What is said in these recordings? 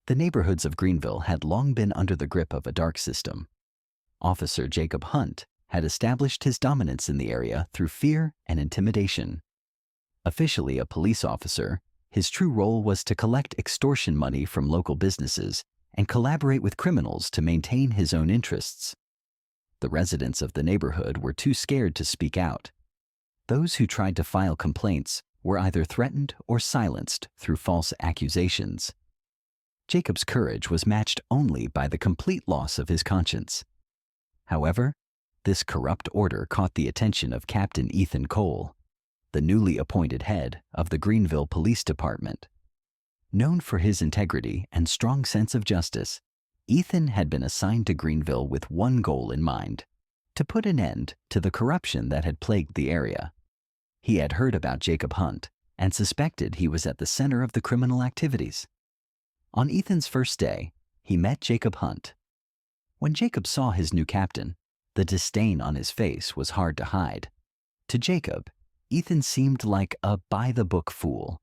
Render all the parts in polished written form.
The neighborhoods of Greenville had long been under the grip of a dark system. Officer Jacob Hunt had established his dominance in the area through fear and intimidation. Officially a police officer, his true role was to collect extortion money from local businesses and collaborate with criminals to maintain his own interests. The residents of the neighborhood were too scared to speak out. Those who tried to file complaints were either threatened or silenced through false accusations. Jacob's courage was matched only by the complete loss of his conscience. However, this corrupt order caught the attention of Captain Ethan Cole, the newly appointed head of the Greenville Police Department. Known for his integrity and strong sense of justice, Ethan had been assigned to Greenville with one goal in mind: to put an end to the corruption that had plagued the area. He had heard about Jacob Hunt and suspected he was at the center of the criminal activities. On Ethan's first day, he met Jacob Hunt. When Jacob saw his new captain, the disdain on his face was hard to hide. To Jacob, Ethan seemed like a by-the-book fool,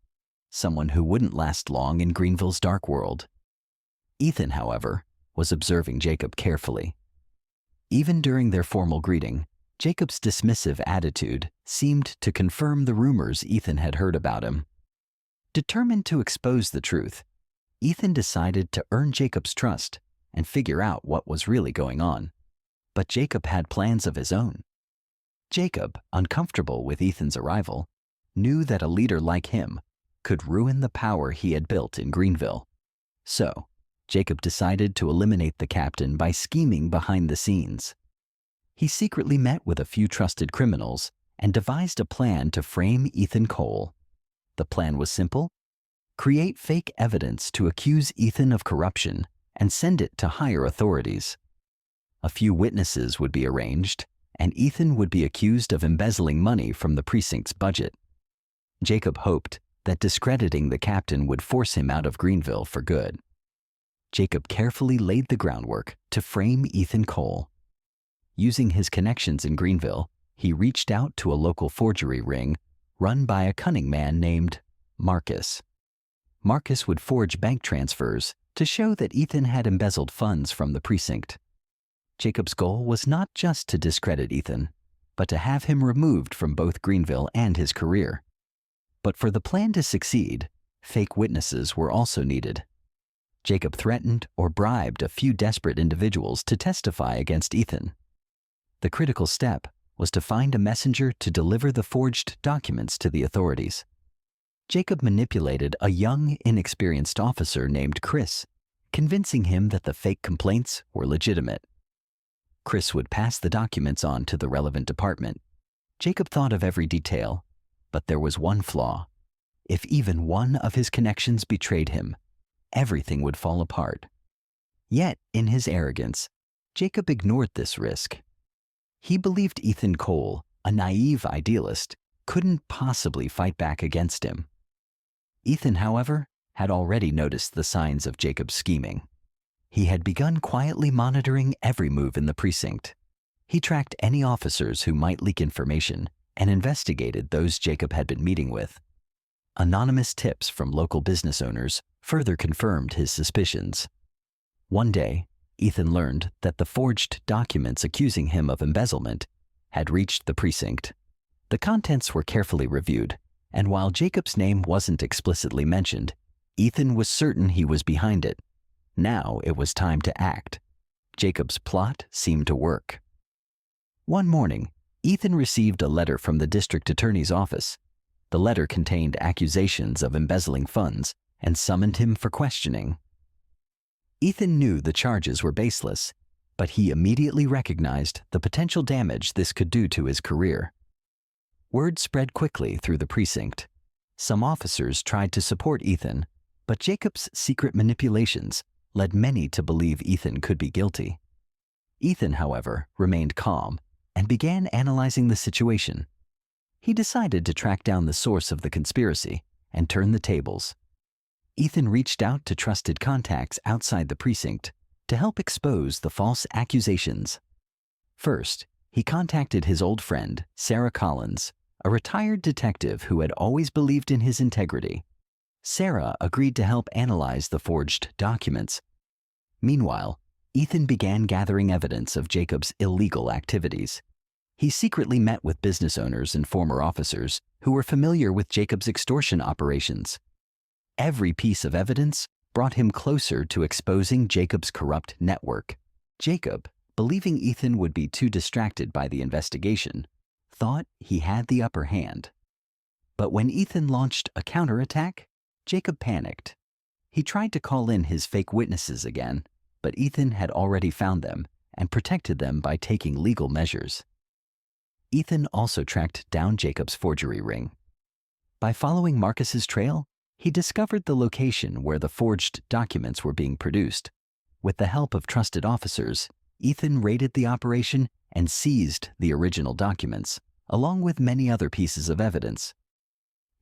someone who wouldn't last long in Greenville's dark world. Ethan, however, was observing Jacob carefully. Even during their formal greeting, Jacob's dismissive attitude seemed to confirm the rumors Ethan had heard about him. Determined to expose the truth, Ethan decided to earn Jacob's trust and figure out what was really going on. But Jacob had plans of his own. Jacob, uncomfortable with Ethan's arrival, knew that a leader like him could ruin the power he had built in Greenville. So, Jacob decided to eliminate the captain by scheming behind the scenes. He secretly met with a few trusted criminals and devised a plan to frame Ethan Cole. The plan was simple: create fake evidence to accuse Ethan of corruption and send it to higher authorities. A few witnesses would be arranged, and Ethan would be accused of embezzling money from the precinct's budget. Jacob hoped that discrediting the captain would force him out of Greenville for good. Jacob carefully laid the groundwork to frame Ethan Cole. Using his connections in Greenville, he reached out to a local forgery ring run by a cunning man named Marcus. Marcus would forge bank transfers to show that Ethan had embezzled funds from the precinct. Jacob's goal was not just to discredit Ethan, but to have him removed from both Greenville and his career. But for the plan to succeed, fake witnesses were also needed. Jacob threatened or bribed a few desperate individuals to testify against Ethan. The critical step was to find a messenger to deliver the forged documents to the authorities. Jacob manipulated a young, inexperienced officer named Chris, convincing him that the fake complaints were legitimate. Chris would pass the documents on to the relevant department. Jacob thought of every detail, but there was one flaw. If even one of his connections betrayed him, everything would fall apart. Yet, in his arrogance, Jacob ignored this risk. He believed Ethan Cole, a naive idealist, couldn't possibly fight back against him. Ethan, however, had already noticed the signs of Jacob's scheming. He had begun quietly monitoring every move in the precinct. He tracked any officers who might leak information and investigated those Jacob had been meeting with. Anonymous tips from local business owners further confirmed his suspicions. One day, Ethan learned that the forged documents accusing him of embezzlement had reached the precinct. The contents were carefully reviewed, and while Jacob's name wasn't explicitly mentioned, Ethan was certain he was behind it. Now it was time to act. Jacob's plot seemed to work. One morning, Ethan received a letter from the district attorney's office. The letter contained accusations of embezzling funds and summoned him for questioning. Ethan knew the charges were baseless, but he immediately recognized the potential damage this could do to his career. Word spread quickly through the precinct. Some officers tried to support Ethan, but Jacob's secret manipulations led many to believe Ethan could be guilty. Ethan, however, remained calm and began analyzing the situation. He decided to track down the source of the conspiracy and turn the tables. Ethan reached out to trusted contacts outside the precinct to help expose the false accusations. First, he contacted his old friend, Sarah Collins, a retired detective who had always believed in his integrity. Sarah agreed to help analyze the forged documents. Meanwhile, Ethan began gathering evidence of Jacob's illegal activities. He secretly met with business owners and former officers who were familiar with Jacob's extortion operations. Every piece of evidence brought him closer to exposing Jacob's corrupt network. Jacob, believing Ethan would be too distracted by the investigation, thought he had the upper hand. But when Ethan launched a counterattack, Jacob panicked. He tried to call in his fake witnesses again, but Ethan had already found them and protected them by taking legal measures. Ethan also tracked down Jacob's forgery ring. By following Marcus's trail, he discovered the location where the forged documents were being produced. With the help of trusted officers, Ethan raided the operation and seized the original documents, along with many other pieces of evidence.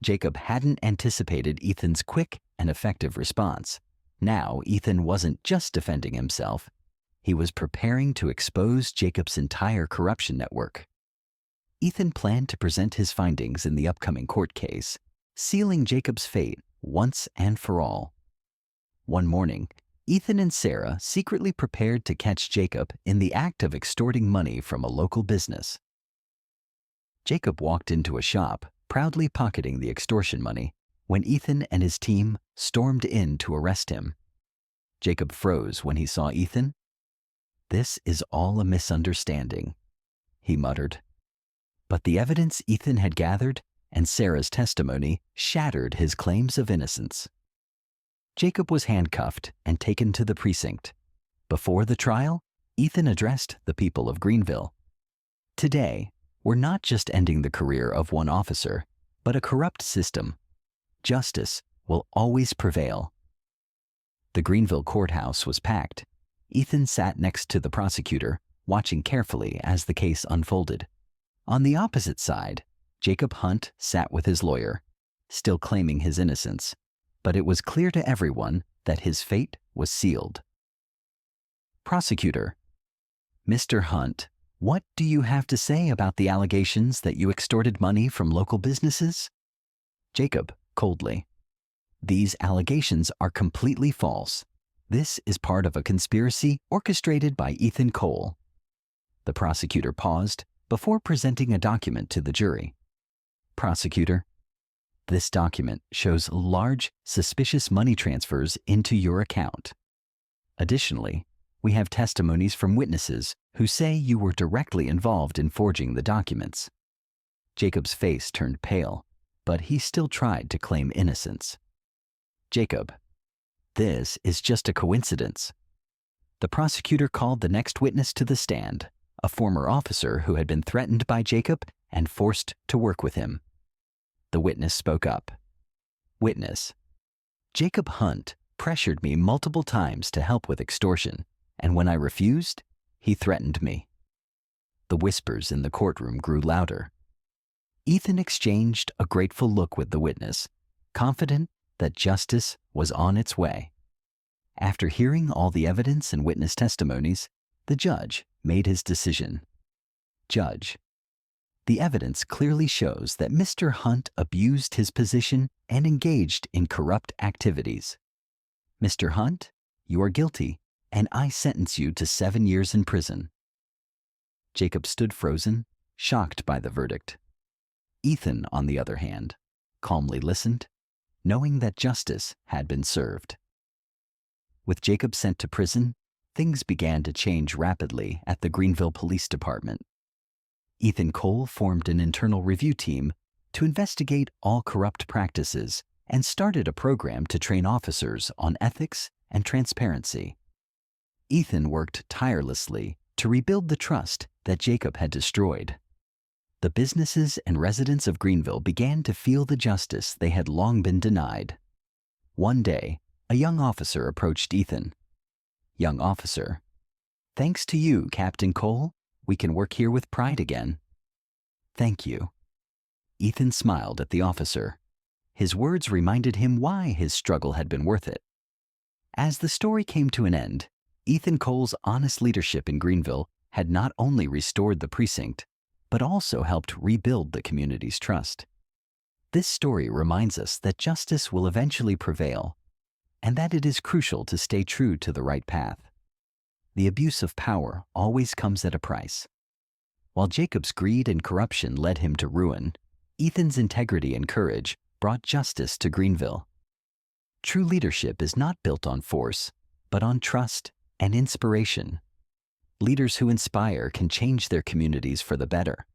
Jacob hadn't anticipated Ethan's quick and effective response. Now, Ethan wasn't just defending himself. He was preparing to expose Jacob's entire corruption network. Ethan planned to present his findings in the upcoming court case, sealing Jacob's fate once and for all. One morning, Ethan and Sarah secretly prepared to catch Jacob in the act of extorting money from a local business. Jacob walked into a shop, proudly pocketing the extortion money, when Ethan and his team stormed in to arrest him. Jacob froze when he saw Ethan. "This is all a misunderstanding," he muttered. But the evidence Ethan had gathered and Sarah's testimony shattered his claims of innocence. Jacob was handcuffed and taken to the precinct. Before the trial, Ethan addressed the people of Greenville. "Today, we're not just ending the career of one officer, but a corrupt system. Justice will always prevail." The Greenville courthouse was packed. Ethan sat next to the prosecutor, watching carefully as the case unfolded. On the opposite side, Jacob Hunt sat with his lawyer, still claiming his innocence, but it was clear to everyone that his fate was sealed. Prosecutor: "Mr. Hunt, what do you have to say about the allegations that you extorted money from local businesses?" Jacob, coldly: "These allegations are completely false. This is part of a conspiracy orchestrated by Ethan Cole." The prosecutor paused before presenting a document to the jury. Prosecutor: "This document shows large, suspicious money transfers into your account. Additionally, we have testimonies from witnesses who say you were directly involved in forging the documents." Jacob's face turned pale, but he still tried to claim innocence. Jacob: "This is just a coincidence." The prosecutor called the next witness to the stand, a former officer who had been threatened by Jacob and forced to work with him. The witness spoke up. Witness: "Jacob Hunt pressured me multiple times to help with extortion, and when I refused, he threatened me." The whispers in the courtroom grew louder. Ethan exchanged a grateful look with the witness, confident that justice was on its way. After hearing all the evidence and witness testimonies, the judge made his decision. Judge: "The evidence clearly shows that Mr. Hunt abused his position and engaged in corrupt activities. Mr. Hunt, you are guilty, and I sentence you to 7 years in prison." Jacob stood frozen, shocked by the verdict. Ethan, on the other hand, calmly listened, knowing that justice had been served. With Jacob sent to prison, things began to change rapidly at the Greenville Police Department. Ethan Cole formed an internal review team to investigate all corrupt practices and started a program to train officers on ethics and transparency. Ethan worked tirelessly to rebuild the trust that Jacob had destroyed. The businesses and residents of Greenville began to feel the justice they had long been denied. One day, a young officer approached Ethan. "Young officer, thanks to you, Captain Cole, we can work here with pride again." "Thank you." Ethan smiled at the officer. His words reminded him why his struggle had been worth it. As the story came to an end, Ethan Cole's honest leadership in Greenville had not only restored the precinct, but also helped rebuild the community's trust. This story reminds us that justice will eventually prevail and that it is crucial to stay true to the right path. The abuse of power always comes at a price. While Jacob's greed and corruption led him to ruin, Ethan's integrity and courage brought justice to Greenville. True leadership is not built on force, but on trust and inspiration. Leaders who inspire can change their communities for the better.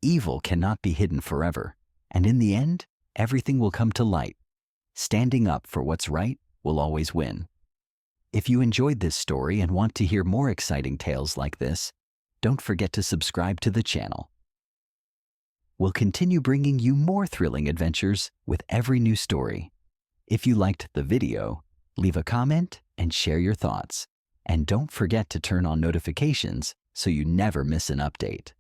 Evil cannot be hidden forever, and in the end, everything will come to light. Standing up for what's right will always win. If you enjoyed this story and want to hear more exciting tales like this, don't forget to subscribe to the channel. We'll continue bringing you more thrilling adventures with every new story. If you liked the video, leave a comment and share your thoughts. And don't forget to turn on notifications so you never miss an update.